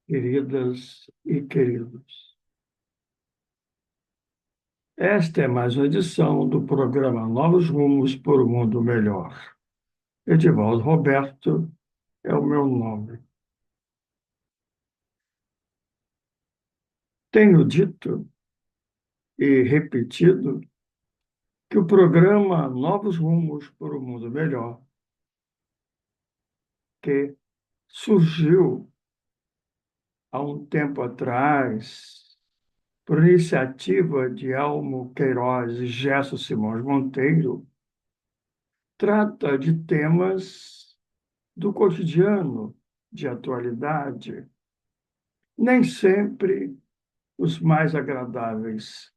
queridas e queridos. Esta é mais uma edição do programa Novos Rumos por um Mundo Melhor. Edivaldo Roberto é o meu nome. Tenho dito e repetido que o programa Novos Rumos por um Mundo Melhor, que surgiu há um tempo atrás por iniciativa de Elmo Queiroz e Gesso Simões Monteiro, trata de temas do cotidiano, de atualidade, nem sempre os mais agradáveis.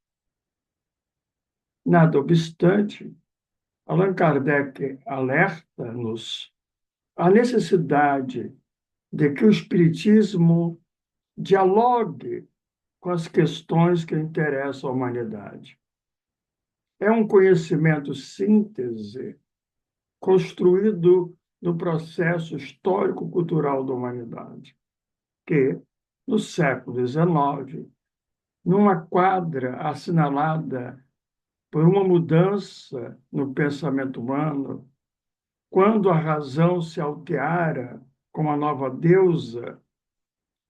Nada obstante, Allan Kardec alerta-nos à necessidade de que o Espiritismo dialogue com as questões que interessam à humanidade. É um conhecimento síntese construído no processo histórico-cultural da humanidade, que, no século XIX, numa quadra assinalada por uma mudança no pensamento humano, quando a razão se alteara com a nova deusa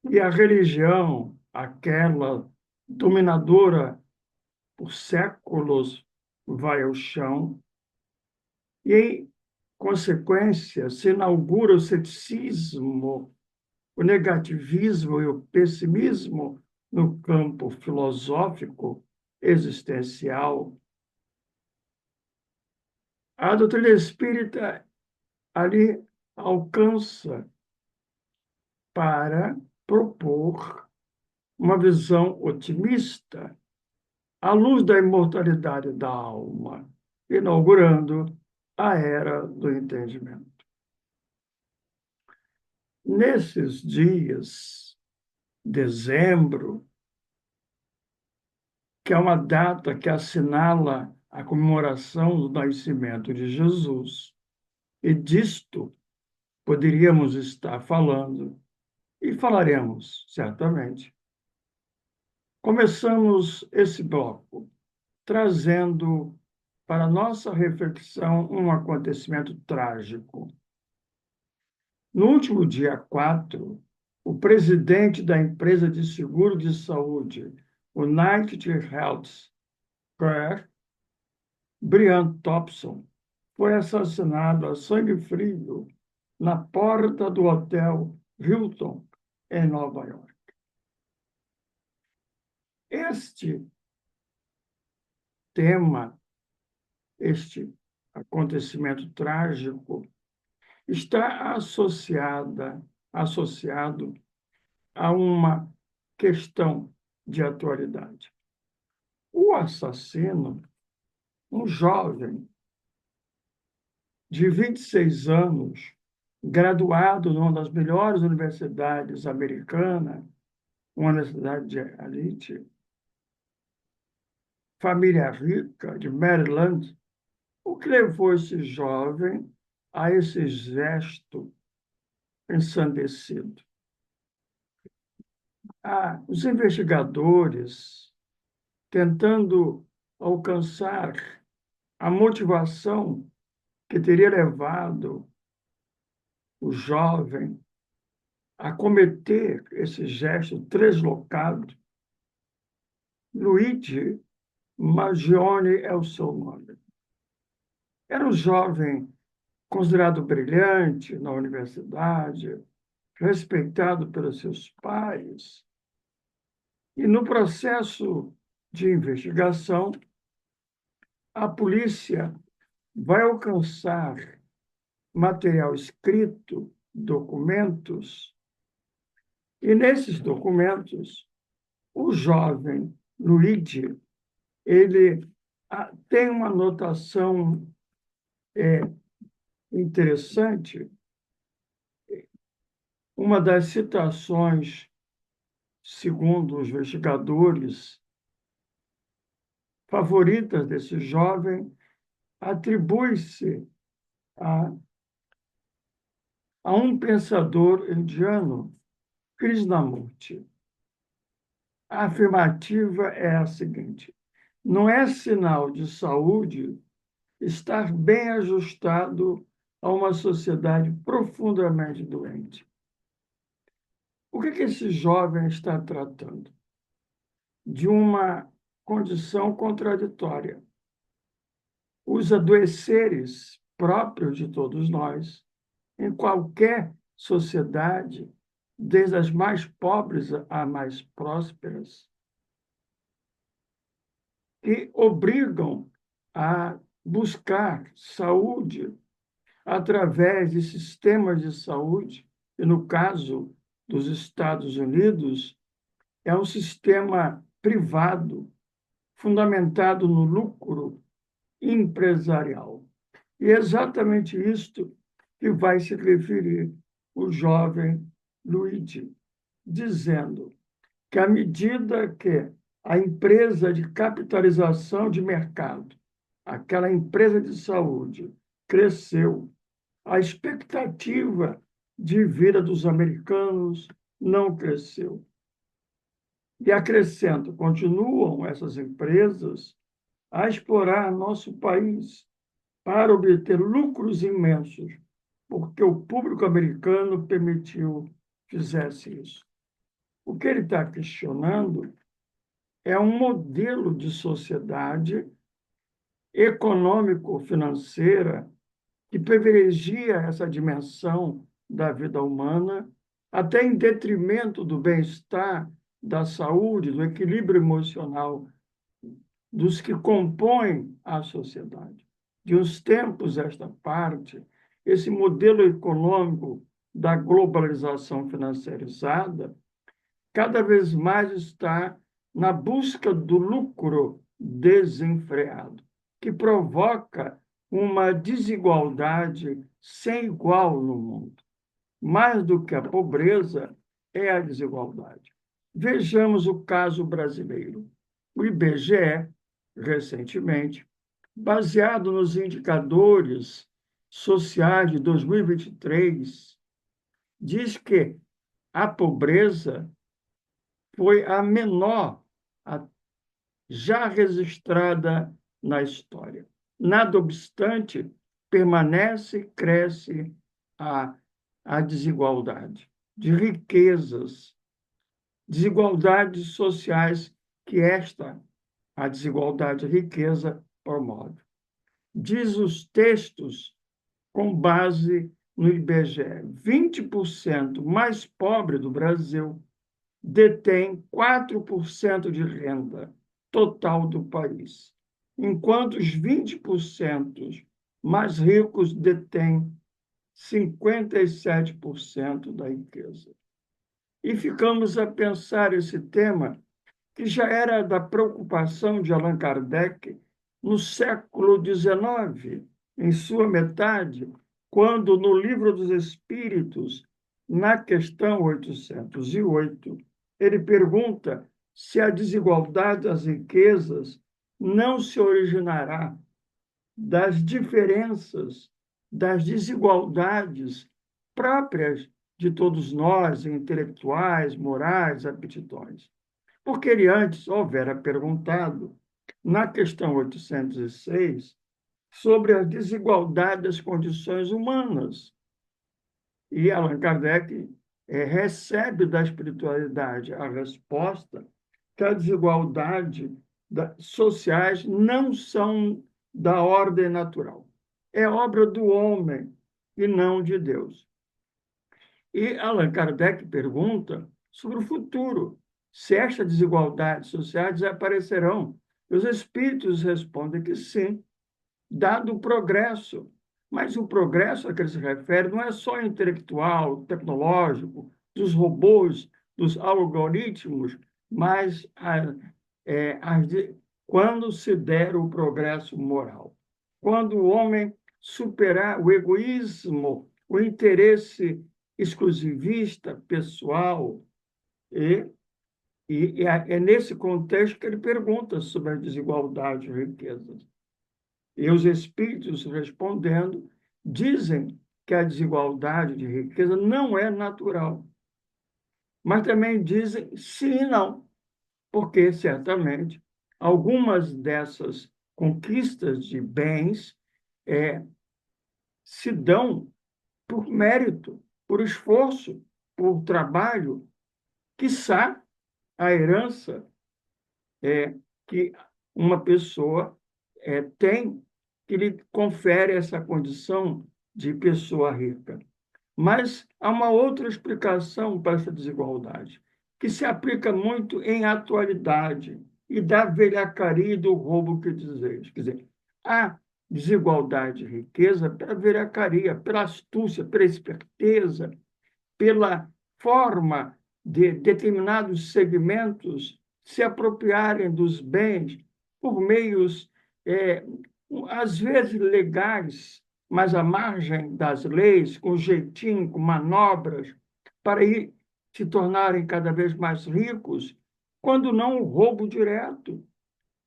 e a religião, aquela dominadora por séculos, vai ao chão, e, em consequência, se inaugura o ceticismo, o negativismo e o pessimismo no campo filosófico existencial. A doutrina espírita ali alcança para propor uma visão otimista à luz da imortalidade da alma, inaugurando a era do entendimento. Nesses dias, dezembro, que é uma data que assinala a comemoração do nascimento de Jesus, e disto poderíamos estar falando, e falaremos certamente. Começamos esse bloco trazendo para nossa reflexão um acontecimento trágico. No último dia 4, o presidente da empresa de seguro de saúde, United Health Care, Brian Thompson, foi assassinado a sangue frio na porta do hotel Hilton, em Nova York. Este tema, este acontecimento trágico, está associado a uma questão de atualidade. O assassino, um jovem de 26 anos, graduado numa das melhores universidades americanas, uma universidade de elite, família rica de Maryland, o que levou esse jovem a esse gesto ensandecido? Os investigadores, tentando alcançar a motivação que teria levado o jovem a cometer esse gesto translocado, Luigi Magione é o seu nome. Era um jovem considerado brilhante na universidade, respeitado pelos seus pais. E no processo de investigação, a polícia vai alcançar material escrito, documentos, e nesses documentos, o jovem Luigi, ele tem uma anotação interessante. Uma das citações, segundo os investigadores, favoritas desse jovem, atribui-se a um pensador indiano Krishnamurti. A afirmativa é a seguinte: não é sinal de saúde estar bem ajustado a uma sociedade profundamente doente. O que esse jovem está tratando? De uma condição contraditória. Os adoeceres próprios de todos nós, em qualquer sociedade, desde as mais pobres às mais prósperas, que obrigam a buscar saúde através de sistemas de saúde, e no caso dos Estados Unidos, é um sistema privado, fundamentado no lucro empresarial. E é exatamente isto que vai se referir o jovem Luigi, dizendo que, à medida que a empresa de capitalização de mercado, aquela empresa de saúde, cresceu, a expectativa de vida dos americanos não cresceu. E acrescento, continuam essas empresas a explorar nosso país para obter lucros imensos, porque o público americano permitiu fizesse isso. O que ele está questionando é um modelo de sociedade econômico-financeira que privilegia essa dimensão da vida humana, até em detrimento do bem-estar, da saúde, do equilíbrio emocional dos que compõem a sociedade. De uns tempos esta parte, esse modelo econômico da globalização financiarizada cada vez mais está na busca do lucro desenfreado, que provoca uma desigualdade sem igual no mundo. Mais do que a pobreza é a desigualdade. Vejamos o caso brasileiro. O IBGE, recentemente, baseado nos indicadores sociais de 2023, diz que a pobreza foi a menor já registrada na história. Nada obstante, permanece e cresce a desigualdade de riquezas, desigualdades sociais que a desigualdade de riqueza, promove. Diz os textos, com base no IBGE, 20% mais pobre do Brasil detém 4% de renda total do país, enquanto os 20% mais ricos detêm 57% da riqueza. E ficamos a pensar esse tema, que já era da preocupação de Allan Kardec no século XIX, em sua metade, quando, no Livro dos Espíritos, na questão 808, ele pergunta se a desigualdade das riquezas não se originará das diferenças, das desigualdades próprias de todos nós, intelectuais, morais, aptidões. Porque ele antes houvera perguntado, na questão 806, sobre a desigualdade das condições humanas. E Allan Kardec recebe da espiritualidade a resposta que a desigualdade sociais não são da ordem natural. É obra do homem e não de Deus. E Allan Kardec pergunta sobre o futuro, se estas desigualdades sociais desaparecerão. Os espíritos respondem que sim, dado o progresso. Mas o progresso a que ele se refere não é só intelectual, tecnológico, dos robôs, dos algoritmos, mas quando se der o progresso moral. Quando o homem superar o egoísmo, o interesse exclusivista, pessoal, é nesse contexto que ele pergunta sobre a desigualdade de riquezas. E os espíritos, respondendo, dizem que a desigualdade de riqueza não é natural. mas também dizem sim e não, porque certamente algumas dessas conquistas de bens é, se dão por mérito, por esforço, por trabalho, quiçá a herança que uma pessoa tem, que lhe confere essa condição de pessoa rica. Mas há uma outra explicação para essa desigualdade, que se aplica muito em atualidade e da velhacaria e do roubo que dizeis. Quer dizer, há desigualdade de riqueza pela velhacaria, pela astúcia, pela esperteza, pela forma de determinados segmentos se apropriarem dos bens por meios, é, às vezes legais, mas à margem das leis, com jeitinho, com manobras, para ir se tornarem cada vez mais ricos, quando não o roubo direto,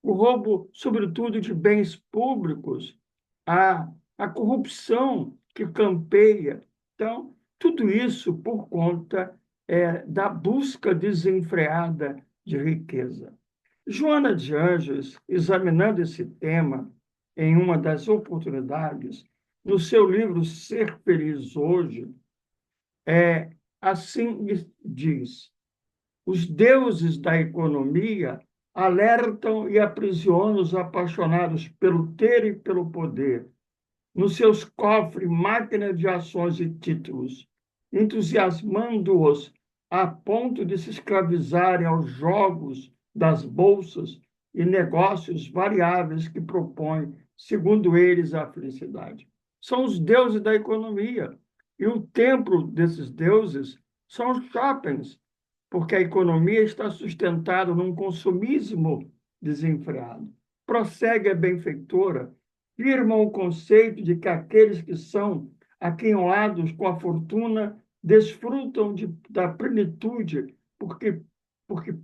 o roubo, sobretudo, de bens públicos, a, a corrupção que campeia. Então, tudo isso por conta da busca desenfreada de riqueza. Joana de Anjos, examinando esse tema em uma das oportunidades, no seu livro Ser Feliz Hoje, assim diz: os deuses da economia alertam e aprisionam os apaixonados pelo ter e pelo poder, nos seus cofres máquinas de ações e títulos, entusiasmando-os a ponto de se escravizarem aos jogos das bolsas e negócios variáveis que propõem, segundo eles, a felicidade. São os deuses da economia. E o templo desses deuses são os shoppings, porque a economia está sustentada num consumismo desenfreado. Prossegue a benfeitora, firma o conceito de que aqueles que são aquinhoados com a fortuna desfrutam da plenitude porque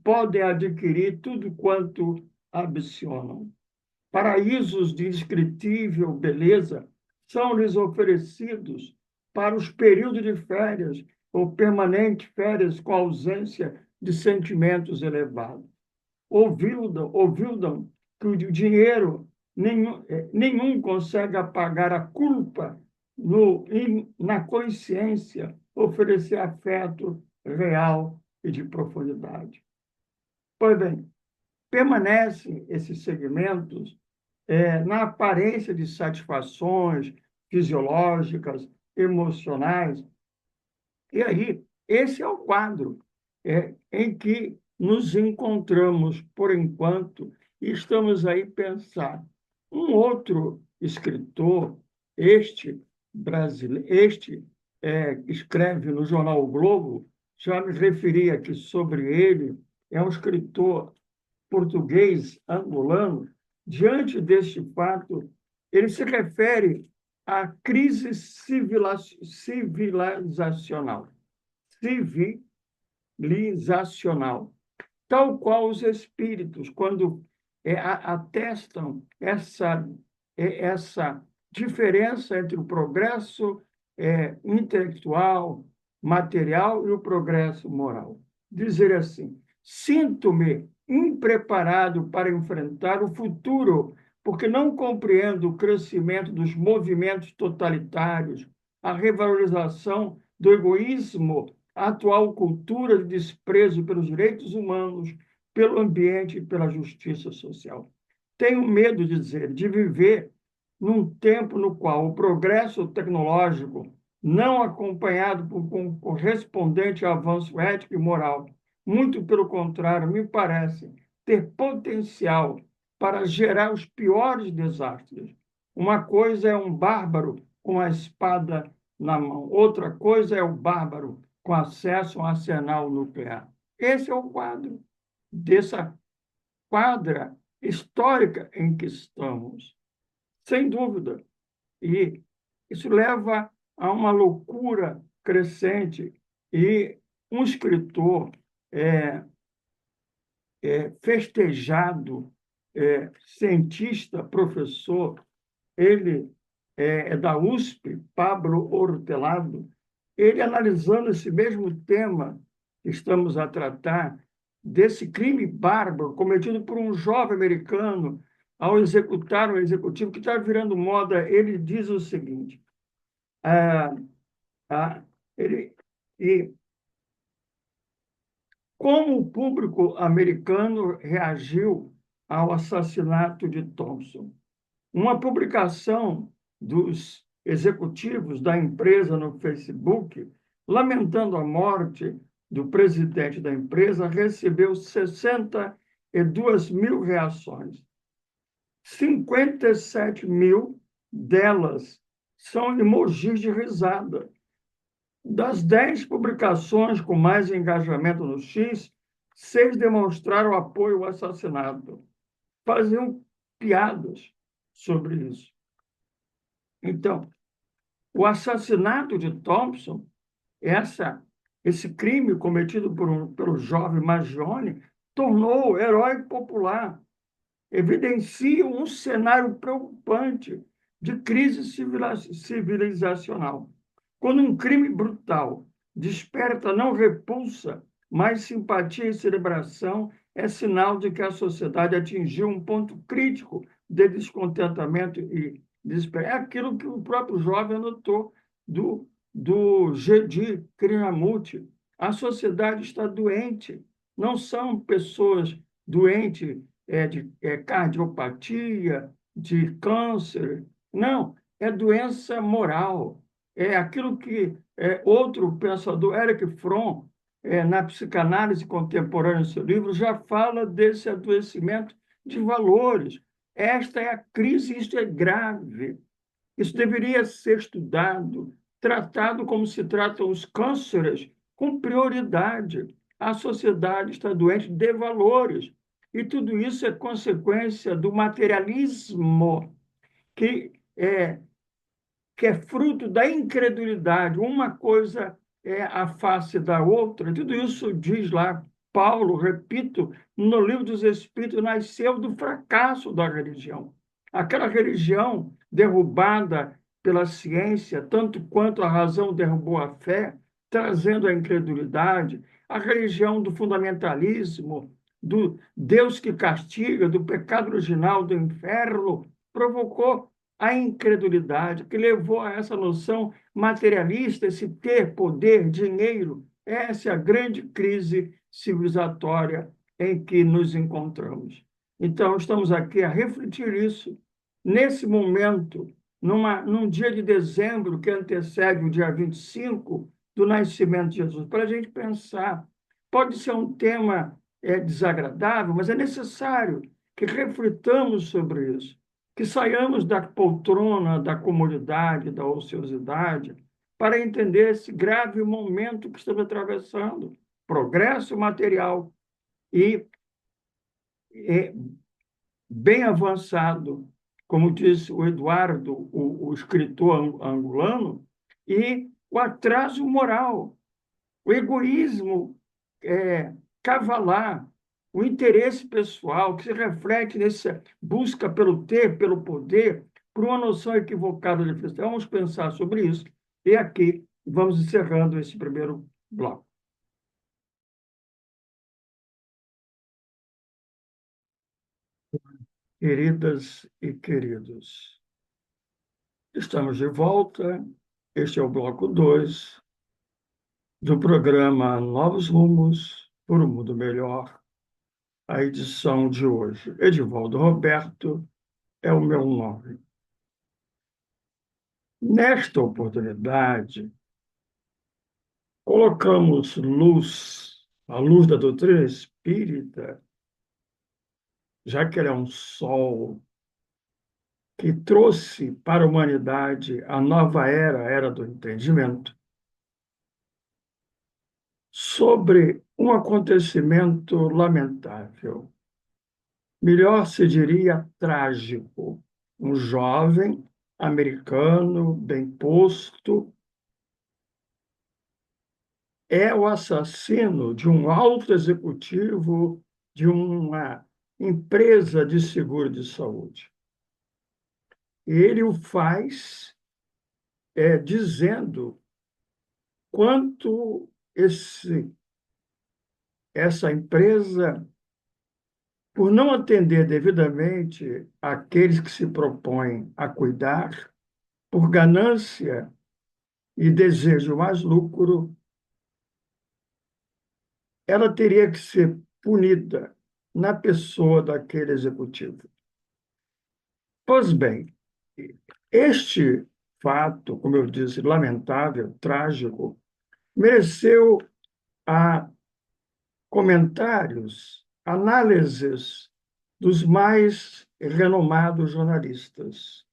podem adquirir tudo quanto ambicionam. Paraísos de indescritível beleza são-lhes oferecidos para os períodos de férias ou permanentes férias com ausência de sentimentos elevados. Ouvidam que o dinheiro nenhum consegue apagar a culpa na consciência, oferecer afeto real e de profundidade. Pois bem, permanecem esses segmentos na aparência de satisfações fisiológicas, emocionais. E aí, esse é o quadro em que nos encontramos, por enquanto, e estamos aí pensar. Um outro escritor, escreve no jornal o Globo, já me referi aqui sobre ele, é um escritor português angolano. Diante deste fato, ele se refere à crise civilizacional, tal qual os espíritos, quando atestam essa diferença entre o progresso intelectual, material e o progresso moral. Dizer assim: sinto-me impreparado para enfrentar o futuro, porque não compreendo o crescimento dos movimentos totalitários, a revalorização do egoísmo, a atual cultura de desprezo pelos direitos humanos, pelo ambiente e pela justiça social. Tenho medo de viver num tempo no qual o progresso tecnológico, não acompanhado por um correspondente avanço ético e moral, muito pelo contrário, me parece ter potencial para gerar os piores desastres. Uma coisa é um bárbaro com a espada na mão, outra coisa é o bárbaro com acesso a um arsenal nuclear. Esse é o quadro dessa quadra histórica em que estamos, sem dúvida. E isso leva a uma loucura crescente. E um escritor festejado, cientista, professor, ele é da USP, Pablo Hortelado, ele analisando esse mesmo tema estamos a tratar desse crime bárbaro cometido por um jovem americano ao executar um executivo que está virando moda. Ele diz o seguinte: ah, ah, ele, e como o público americano reagiu ao assassinato de Thompson? Uma publicação dos executivos da empresa no Facebook, lamentando a morte do presidente da empresa, recebeu 62 mil reações. 57 mil delas são emojis de risada. Das 10 publicações com mais engajamento no X, 6 demonstraram apoio ao assassinato. Faziam piadas sobre isso. Então, o assassinato de Thompson, esse crime cometido pelo jovem Maggione, tornou o herói popular, evidencia um cenário preocupante de crise civilizacional. Quando um crime brutal desperta não repulsa, mas simpatia e celebração, é sinal de que a sociedade atingiu um ponto crítico de descontentamento e desespero. É aquilo que o próprio jovem anotou do Gedi Krishnamurti. A sociedade está doente, não são pessoas doentes de cardiopatia, de câncer. Não, é doença moral. É aquilo que outro pensador, Erich Fromm, na psicanálise contemporânea, no seu livro, já fala desse adoecimento de valores. Esta é a crise, isso é grave. Isso deveria ser estudado, tratado como se tratam os cânceres, com prioridade. A sociedade está doente de valores. E tudo isso é consequência do materialismo, que que é fruto da incredulidade. Uma coisa é a face da outra. Tudo isso diz lá Paulo, repito, no Livro dos Espíritos, nasceu do fracasso da religião. Aquela religião derrubada pela ciência, tanto quanto a razão derrubou a fé, trazendo a incredulidade, a religião do fundamentalismo, do Deus que castiga, do pecado original do inferno, provocou a incredulidade que levou a essa noção materialista, esse ter, poder, dinheiro. Essa é a grande crise civilizatória em que nos encontramos. Então, estamos aqui a refletir isso nesse momento, num dia de dezembro que antecede o dia 25 do nascimento de Jesus, para a gente pensar. Pode ser um tema desagradável, mas é necessário que reflitamos sobre isso, que saiamos da poltrona, da comodidade, da ociosidade, para entender esse grave momento que estamos atravessando. Progresso material e bem avançado, como disse o Eduardo, o escritor angolano, e o atraso moral, o egoísmo cavalar, o interesse pessoal que se reflete nessa busca pelo ter, pelo poder, por uma noção equivocada de felicidade. Vamos pensar sobre isso. E aqui vamos encerrando esse primeiro bloco. Queridas e queridos, estamos de volta. Este é o bloco 2 do programa Novos Rumos por um Mundo Melhor, a edição de hoje. Edivaldo Roberto é o meu nome. Nesta oportunidade, colocamos a luz da doutrina espírita, já que ela é um sol que trouxe para a humanidade a nova era, a era do entendimento, sobre um acontecimento lamentável. Melhor se diria trágico. Um jovem americano, bem posto, é o assassino de um alto executivo de uma empresa de seguro de saúde. Ele o faz dizendo quanto esse essa empresa, por não atender devidamente aqueles que se propõem a cuidar, por ganância e desejo mais lucro, ela teria que ser punida na pessoa daquele executivo. Pois bem, este fato, como eu disse, lamentável, trágico, mereceu a comentários, análises dos mais renomados jornalistas.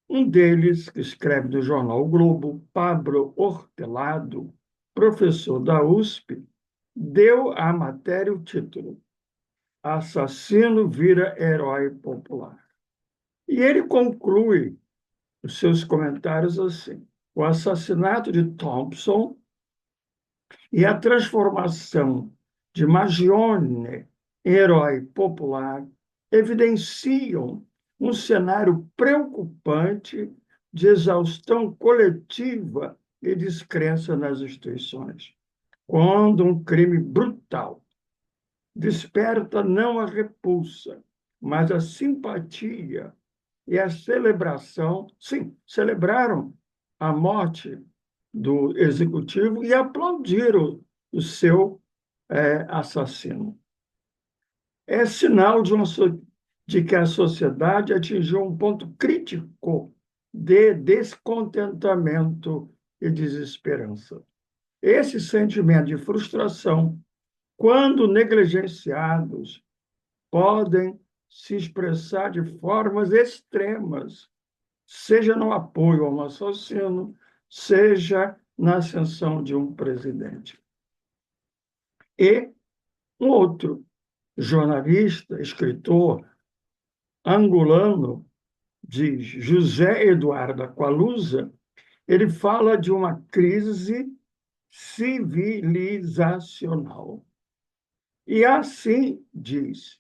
Um deles, que escreve no jornal o Globo, Pablo Hortelado, professor da USP, deu à matéria o título Assassino vira herói popular. E ele conclui os seus comentários assim: o assassinato de Thompson e a transformação de Magione em herói popular evidenciam um cenário preocupante de exaustão coletiva e descrença nas instituições. Quando um crime brutal desperta não a repulsa, mas a simpatia e a celebração. Sim, celebraram a morte do executivo e aplaudiram o seu assassino. É sinal de que a sociedade atingiu um ponto crítico de descontentamento e desesperança. Esse sentimento de frustração, quando negligenciados, podem se expressar de formas extremas, seja no apoio a um assassino, seja na ascensão de um presidente. E um outro jornalista, escritor angolano, diz José Eduardo Aqualusa, ele fala de uma crise civilizacional. E assim diz: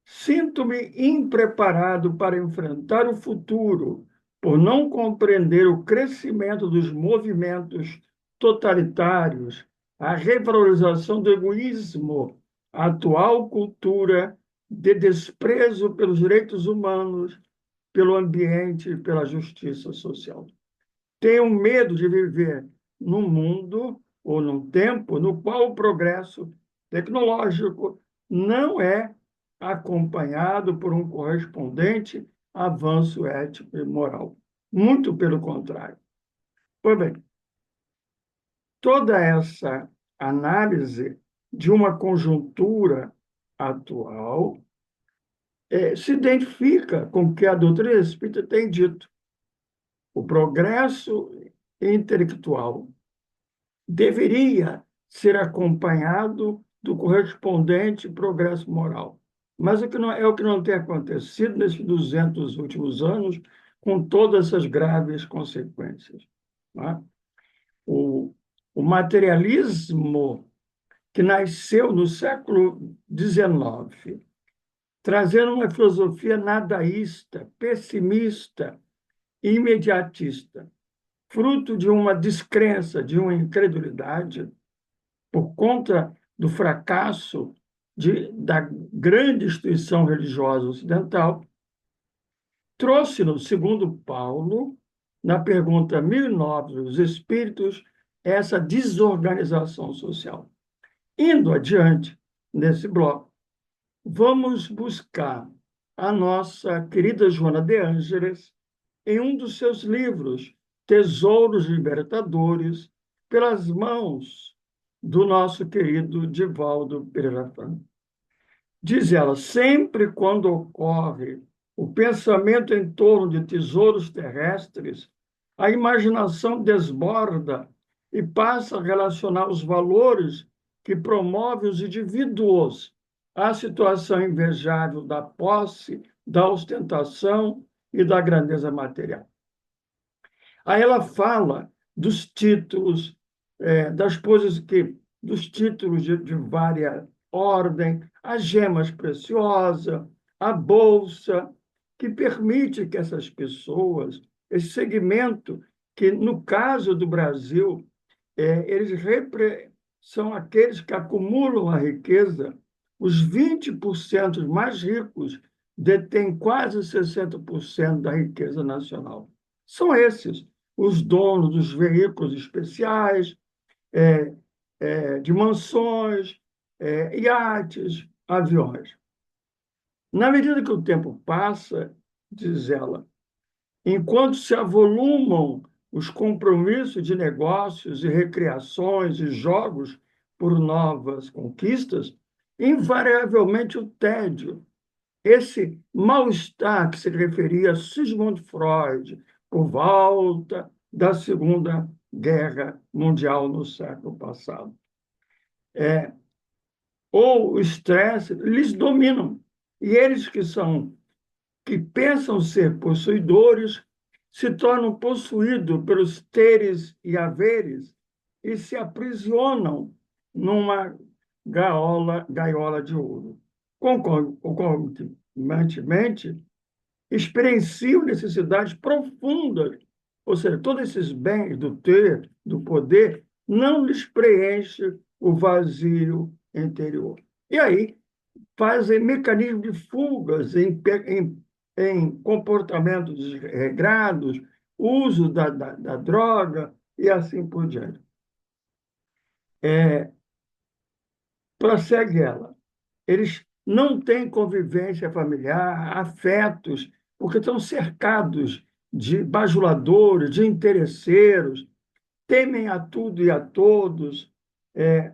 sinto-me impreparado para enfrentar o futuro, por não compreender o crescimento dos movimentos totalitários, a revalorização do egoísmo, a atual cultura de desprezo pelos direitos humanos, pelo ambiente e pela justiça social. Tenho medo de viver num mundo ou num tempo no qual o progresso tecnológico não é acompanhado por um correspondente avanço ético e moral. Muito pelo contrário. Pois bem, toda essa análise de uma conjuntura atual se identifica com o que a doutrina espírita tem dito. O progresso intelectual deveria ser acompanhado do correspondente progresso moral. Mas o que não tem acontecido nesses 200 últimos anos, com todas essas graves consequências. Não é? O materialismo que nasceu no século XIX, trazendo uma filosofia nadaísta, pessimista e imediatista, fruto de uma descrença, de uma incredulidade, por conta do fracasso da grande instituição religiosa ocidental, trouxe-nos, segundo Paulo, na pergunta 1009 dos Espíritos, essa desorganização social. Indo adiante, nesse bloco, vamos buscar a nossa querida Joana de Ângeles em um dos seus livros, Tesouros Libertadores, pelas mãos do nosso querido Divaldo Pereira Franco. Diz ela, sempre quando ocorre o pensamento em torno de tesouros terrestres, a imaginação desborda e passa a relacionar os valores que promovem os indivíduos à situação invejável da posse, da ostentação e da grandeza material. Aí ela fala dos títulos, das coisas dos títulos de vária ordem, as gemas preciosas, a bolsa, que permite que essas pessoas, esse segmento, que no caso do Brasil, eles são aqueles que acumulam a riqueza. Os 20% mais ricos detêm quase 60% da riqueza nacional. São esses os donos dos veículos especiais, é, de mansões, iates, aviões. Na medida que o tempo passa, diz ela, enquanto se avolumam os compromissos de negócios e recreações e jogos por novas conquistas, invariavelmente o tédio, esse mal-estar que se referia a Sigmund Freud por volta da Segunda Guerra Mundial no século passado, ou o estresse, lhes dominam. E eles que pensam ser possuidores se tornam possuídos pelos teres e haveres e se aprisionam numa gaiola de ouro. Concomitantemente, experienciam necessidades profundas, ou seja, todos esses bens do ter, do poder, não lhes preenche o vazio interior. E aí fazem mecanismos de fugas em comportamentos desregrados, uso da droga e assim por diante. Prossegue ela. Eles não têm convivência familiar, afetos, porque estão cercados de bajuladores, de interesseiros, temem a tudo e a todos. É,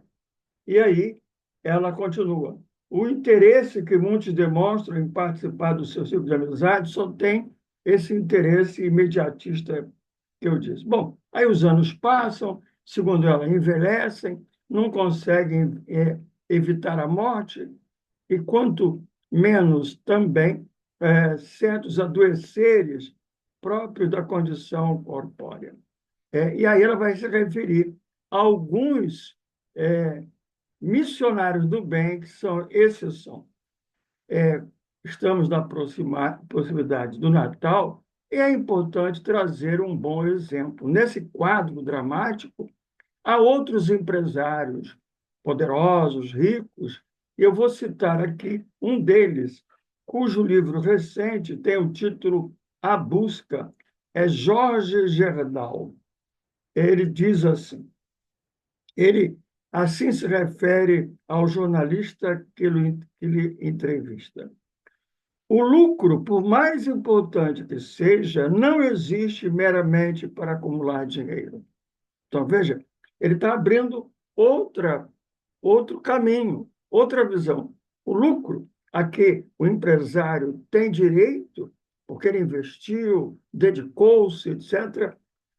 e aí ela continua. O interesse que muitos demonstram em participar do seu ciclo de amizade só tem esse interesse imediatista que eu disse. Bom, aí os anos passam, segundo ela, envelhecem, não conseguem evitar a morte, e quanto menos também certos adoeceres próprios da condição corpórea. E aí ela vai se referir a alguns missionários do bem, que são exceção. Estamos na proximidade do Natal e é importante trazer um bom exemplo. Nesse quadro dramático, há outros empresários poderosos, ricos, e eu vou citar aqui um deles, cujo livro recente tem o título A Busca, é Jorge Gerdau. Ele diz assim, ele assim se refere ao jornalista que ele entrevista. O lucro, por mais importante que seja, não existe meramente para acumular dinheiro. Então, veja, ele está abrindo outro caminho, outra visão. O lucro a que o empresário tem direito, porque ele investiu, dedicou-se, etc.,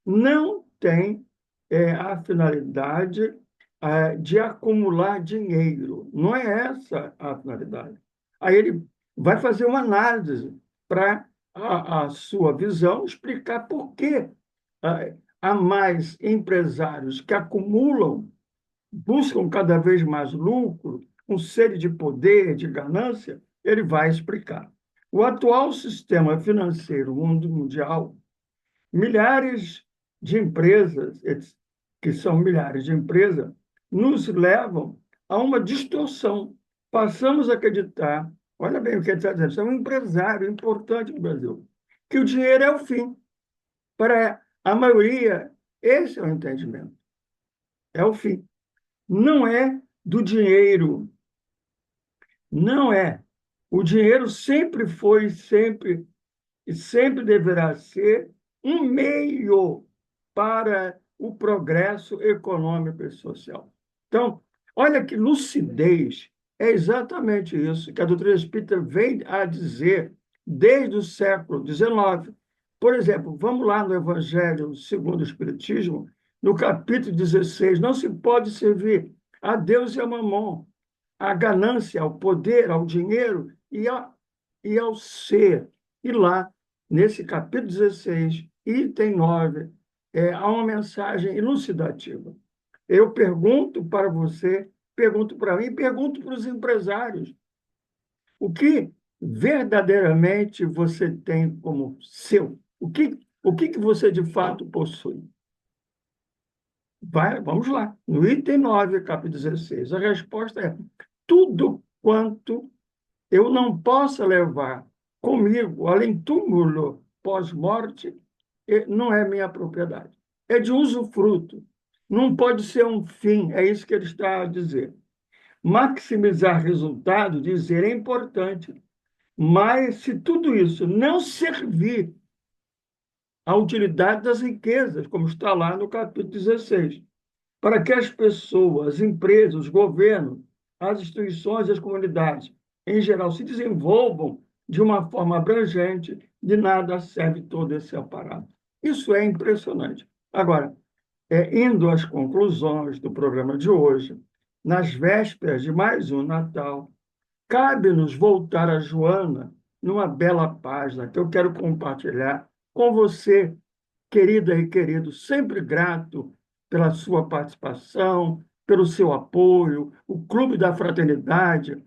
não tem a finalidade de acumular dinheiro. Não é essa a finalidade. Aí ele vai fazer uma análise para a sua visão explicar por que há mais empresários que acumulam, buscam cada vez mais lucro, com sede de poder, de ganância, ele vai explicar. O atual sistema financeiro mundial, milhares de empresas, que são milhares de empresas, nos levam a uma distorção. Passamos a acreditar, olha bem o que ele está dizendo, você é um empresário importante no Brasil, que o dinheiro é o fim. Para a maioria, esse é o entendimento. É o fim. Não é do dinheiro. Não é. O dinheiro sempre foi, sempre e sempre deverá ser um meio para o progresso econômico e social. Então, olha que lucidez, é exatamente isso que a doutrina espírita vem a dizer desde o século XIX. Por exemplo, vamos lá no Evangelho segundo o Espiritismo, no capítulo 16, não se pode servir a Deus e a Mamon, a ganância, ao poder, ao dinheiro e ao ser. E lá, nesse capítulo 16, item 9, há uma mensagem elucidativa. Eu pergunto para você, pergunto para mim, pergunto para os empresários, o que verdadeiramente você tem como seu? O que você de fato possui? Vamos lá. No item 9, capítulo 16, a resposta é: tudo quanto eu não possa levar comigo, além túmulo pós-morte, não é minha propriedade. É de usufruto. Não pode ser um fim, é isso que ele está a dizer. Maximizar resultado, dizer, é importante, mas se tudo isso não servir à utilidade das riquezas, como está lá no capítulo 16, para que as pessoas, as empresas, os governos, as instituições e as comunidades, em geral, se desenvolvam de uma forma abrangente, de nada serve todo esse aparato. Isso é impressionante. Agora, indo às conclusões do programa de hoje, nas vésperas de mais um Natal, cabe-nos voltar a Joana numa bela página que eu quero compartilhar com você, querida e querido, sempre grato pela sua participação, pelo seu apoio, o Clube da Fraternidade,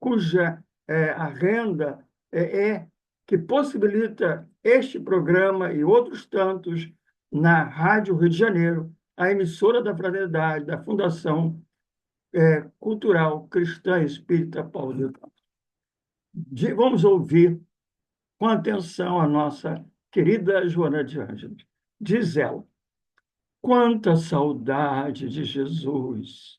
cuja a renda que possibilita este programa e outros tantos na Rádio Rio de Janeiro, a emissora da Fraternidade, da Fundação Cultural Cristã Espírita Paulo de Tarso. Vamos ouvir com atenção a nossa querida Joana de Ângeles. Diz ela: quanta saudade de Jesus!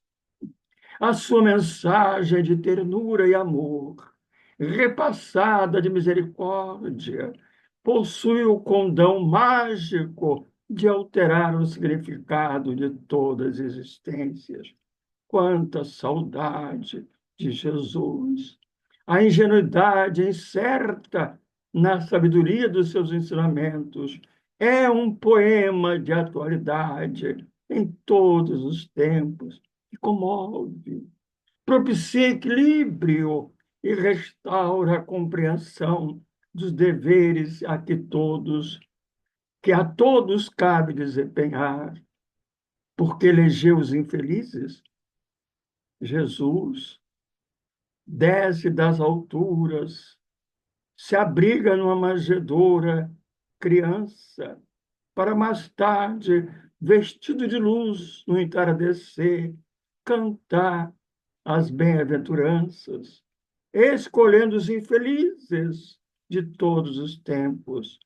A sua mensagem de ternura e amor, repassada de misericórdia, possui o condão mágico de alterar o significado de todas as existências. Quanta saudade de Jesus! A ingenuidade incerta na sabedoria dos seus ensinamentos é um poema de atualidade em todos os tempos que comove, propicia equilíbrio e restaura a compreensão dos deveres que a todos cabe desempenhar, porque elegeu os infelizes. Jesus desce das alturas, se abriga numa manjedoura, criança, para mais tarde, vestido de luz no entardecer, cantar as bem-aventuranças, escolhendo os infelizes de todos os tempos.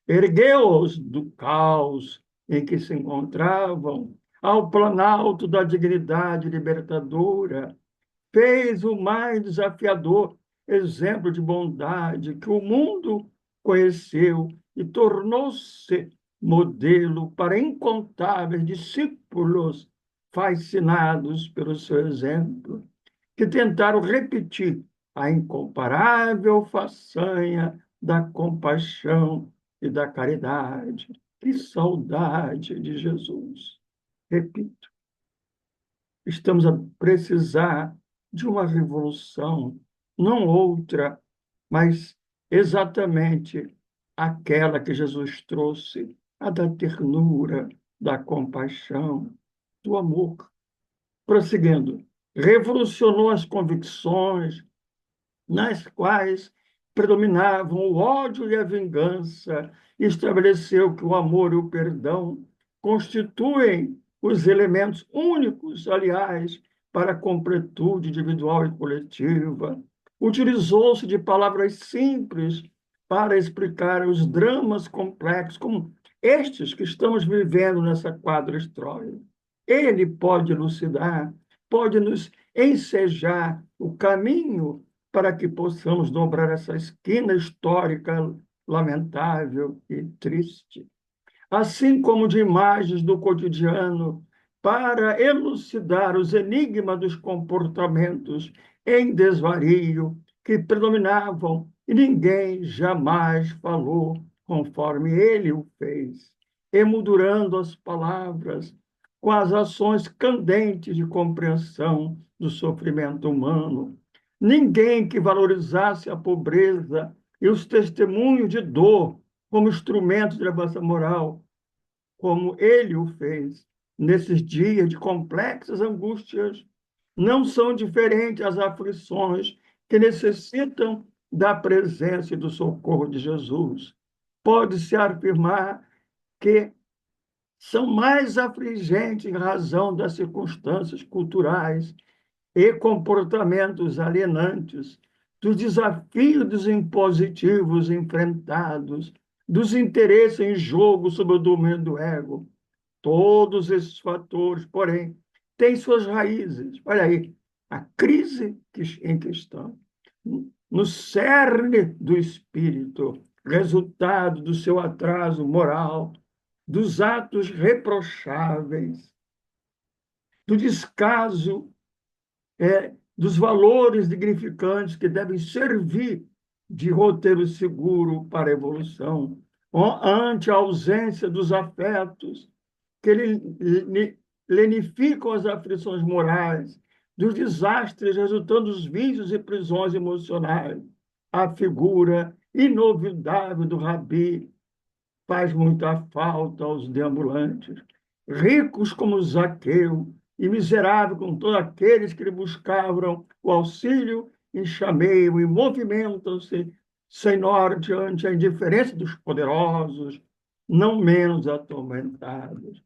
Ergueu-os do caos em que se encontravam ao planalto da dignidade libertadora, fez o mais desafiador exemplo de bondade que o mundo conheceu e tornou-se modelo para incontáveis discípulos fascinados pelo seu exemplo, que tentaram repetir a incomparável façanha da compaixão e da caridade. Que saudade de Jesus! Repito, estamos a precisar de uma revolução, não outra, mas exatamente aquela que Jesus trouxe, a da ternura, da compaixão, do amor. Prosseguindo, revolucionou as convicções nas quais predominavam o ódio e a vingança, e estabeleceu que o amor e o perdão constituem os elementos únicos, aliás, para a completude individual e coletiva. Utilizou-se de palavras simples para explicar os dramas complexos, como estes que estamos vivendo nessa quadra histórica. Ele pode elucidar, pode nos ensejar o caminho para que possamos dobrar essa esquina histórica lamentável e triste, assim como de imagens do cotidiano, para elucidar os enigmas dos comportamentos em desvario que predominavam e ninguém jamais falou conforme ele o fez, emoldurando as palavras com as ações candentes de compreensão do sofrimento humano. Ninguém que valorizasse a pobreza e os testemunhos de dor como instrumento de elevação moral, como ele o fez nesses dias de complexas angústias, não são diferentes as aflições que necessitam da presença e do socorro de Jesus. Pode-se afirmar que são mais afligentes em razão das circunstâncias culturais e comportamentos alienantes, dos desafios dos impositivos enfrentados, dos interesses em jogo sob o domínio do ego. Todos esses fatores, porém, têm suas raízes. Olha aí, a crise em que estamos, no cerne do espírito, resultado do seu atraso moral, dos atos reprocháveis, do descaso dos valores dignificantes que devem servir de roteiro seguro para a evolução, ante a ausência dos afetos que lenificam as aflições morais, dos desastres resultando dos vícios e prisões emocionais. A figura inovidável do Rabi faz muita falta aos deambulantes, ricos como Zaqueu e miserável como todos aqueles que lhe buscavam o auxílio em chameio e movimentam-se sem norte ante a indiferença dos poderosos, não menos atormentados.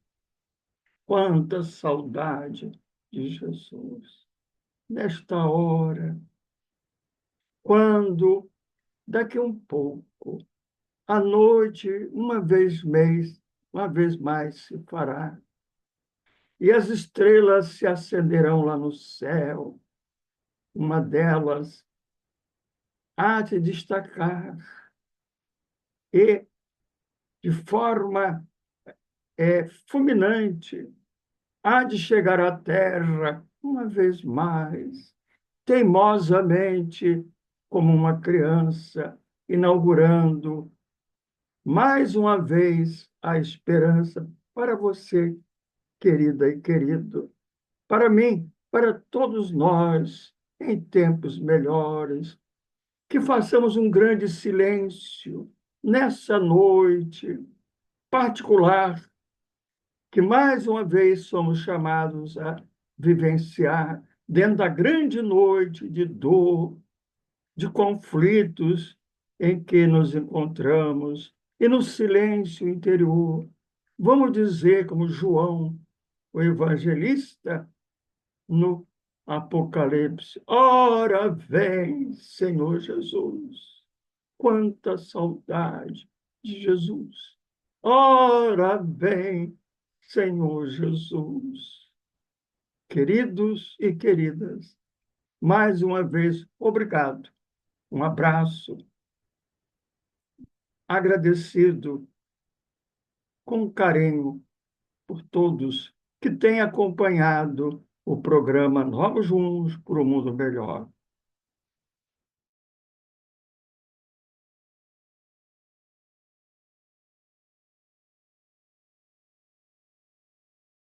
Quanta saudade de Jesus! Nesta hora, quando daqui um pouco a noite, uma vez mais se fará, e as estrelas se acenderão lá no céu. Uma delas há de destacar e, de forma fulminante, há de chegar à terra uma vez mais, teimosamente, como uma criança, inaugurando mais uma vez a esperança para você, querida e querido, para mim, para todos nós, em tempos melhores, que façamos um grande silêncio nessa noite particular, que mais uma vez somos chamados a vivenciar dentro da grande noite de dor, de conflitos em que nos encontramos, e no silêncio interior. Vamos dizer, como João, o evangelista, no Apocalipse: ora vem, Senhor Jesus. Quanta saudade de Jesus. Ora vem, Senhor Jesus. Queridos e queridas, mais uma vez, obrigado. Um abraço, agradecido com carinho por todos que têm acompanhado o programa Novos Rumos para o Mundo Melhor.